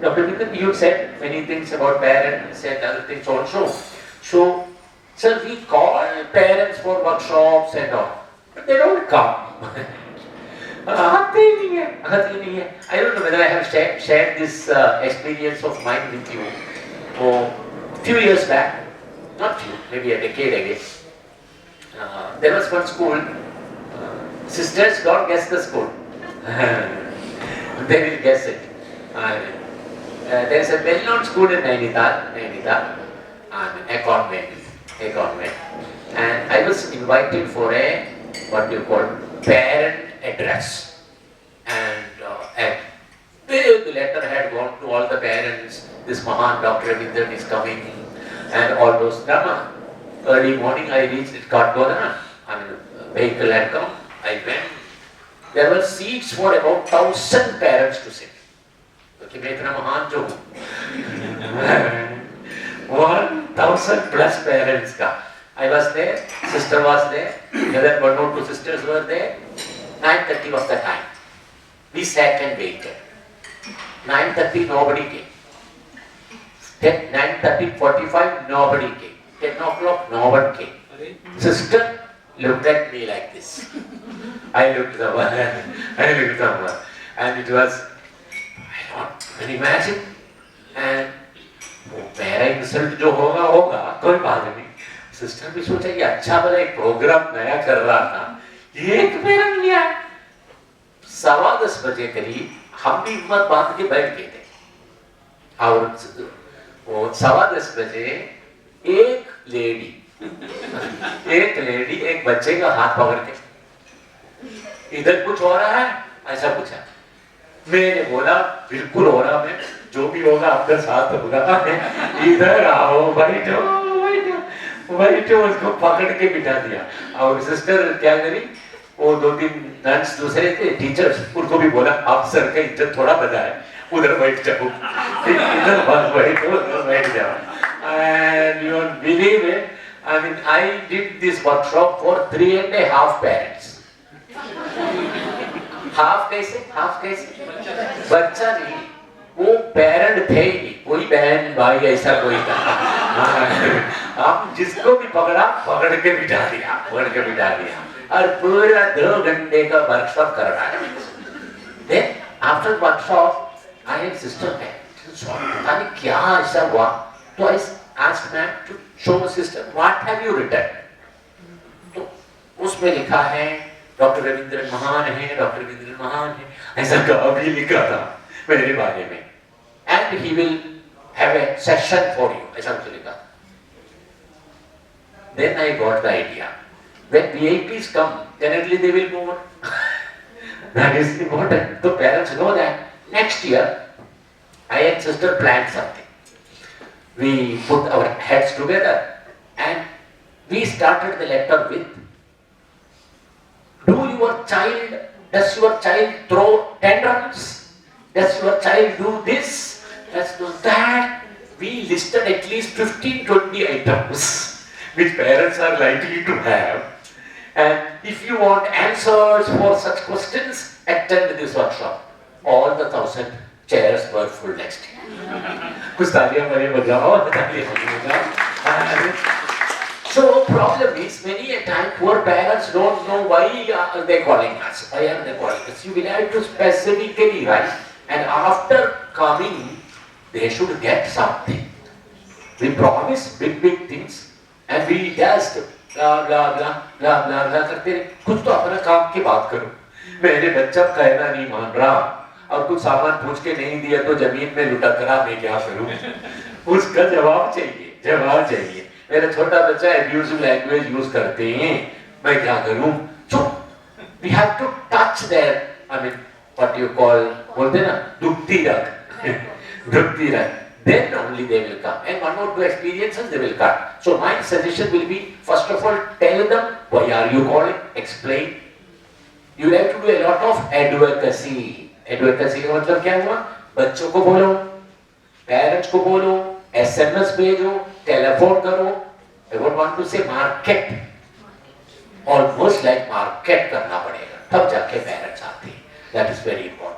Dr. Vikram, you said many things about parents and other things also. So, sir, we call parents for workshops and all, but they don't come. आते ही नहीं है. I don't know whether I have shared this experience of mine with you. A few years back, not few, maybe a decade ago, there was one school. Sisters don't guess the school. They will guess it. There is a well-known school in Nainital, a convent, and I was invited for a what you call parent address, and a big letter had gone to all the parents. This Mahan Dr. Ravindran is coming, and all those drama. Early morning I reached it, Katgona, vehicle had come. I went. There were seats for about 1,000 parents to sit. Okay, मैं इतना महान जो हूँ 1,000 plus parents का. I was there, sister was there, another 1 or 2 sisters were there. 9:30 was the time. We sat and waited. 9:30 nobody came. 9:30:45 nobody came. 10 o'clock no one came. Sister looked at me like this. I looked at someone, and it was, I don't imagine, and मेरा insult जो होगा कोई बात नहीं. Sister भी सोचा कि अच्छा भला एक प्रोग्राम नया कर रहा था, एक पेरेंट नहीं आया. 10:15 बजे करीब हम भी हिम्मत बांध के बैठ गए थे, और 10:15 बजे एक लेडी एक बच्चे का हाथ पकड़ के, इधर कुछ हो रहा है, ऐसा पूछा. मैंने बोला बिल्कुल हो रहा, मैं जो भी होगा आपका साथ होगा, इधर आओ, बैठो. उसको पकड़ के बिठा दिया. और सिस्टर क्या करी, वो 2-3 नर्स दूसरे थे टीचर्स, उनको भी बोला आप सर का इज्जत थोड़ा बना है, उधर बैठ जाओ, इधर बस बैठो, उधर बैठ जाओ. And you won't believe it, I mean I did this workshop for 3.5 parents. Half कैसे बच्चा नहीं, वो पेरेंट थे ही नहीं, कोई बहन भाई ऐसा कोई था. आप जिसको भी पकड़ के बिठा दिया, और पूरा 2 घंटे का वर्कशॉप करना है. Then after workshop I had sister पता नहीं क्या ऐसा हुआ, तो I asked ma'am to show sister what have you written. तो उसमें लिखा है डॉक्टर रविंद्रन महान है, ऐसा कभी लिखा था मेरे बारे में, and he will have a session for you, ऐसा कुछ लिखा. Then I got the idea. When VIPs come, generally they will move. That is important. So parents know that. Next year, I and sister planned something. We put our heads together and we started the letter with, does your child throw tantrums? Does your child do this? Does do that? We listed at least 15-20 items which parents are likely to have. And if you want answers for such questions, attend this workshop. All the 1,000 chairs were full next year. कुछ तालियां बजाओ. So problem is, many a time poor parents don't know why they calling us. Why are they calling us? You will have to specifically write, and after coming, they should get something. We promise big things, and we just blah blah blah blah blah blah करते रहे. कुछ तो अपना काम की बात करो. मेरे बच्चा कहना नहीं मान रहा, और कुछ सामान पूछ के नहीं दिया तो जमीन में लुटा करा, मैं क्या करूं? उसका जवाब चाहिए. मेरा छोटा बच्चा abusive language यूज करते हैं, मैं क्या करूं? चुप. We have to touch their, I mean, what you call, बोलते ना, दुखती रग. Then only they will come. And 1 or 2 experiences they will come. So my suggestion will be, first of all, tell them why are you calling, explain. You will have to do a lot of advocacy. Advocacy का मतलब क्या हुआ? बच्चों को बोलो, parents को बोलो, SMS भेजो, telephone करो. I don't want to say market. Almost like market करना पड़ेगा, तब जाके parents आते हैं. That is very important.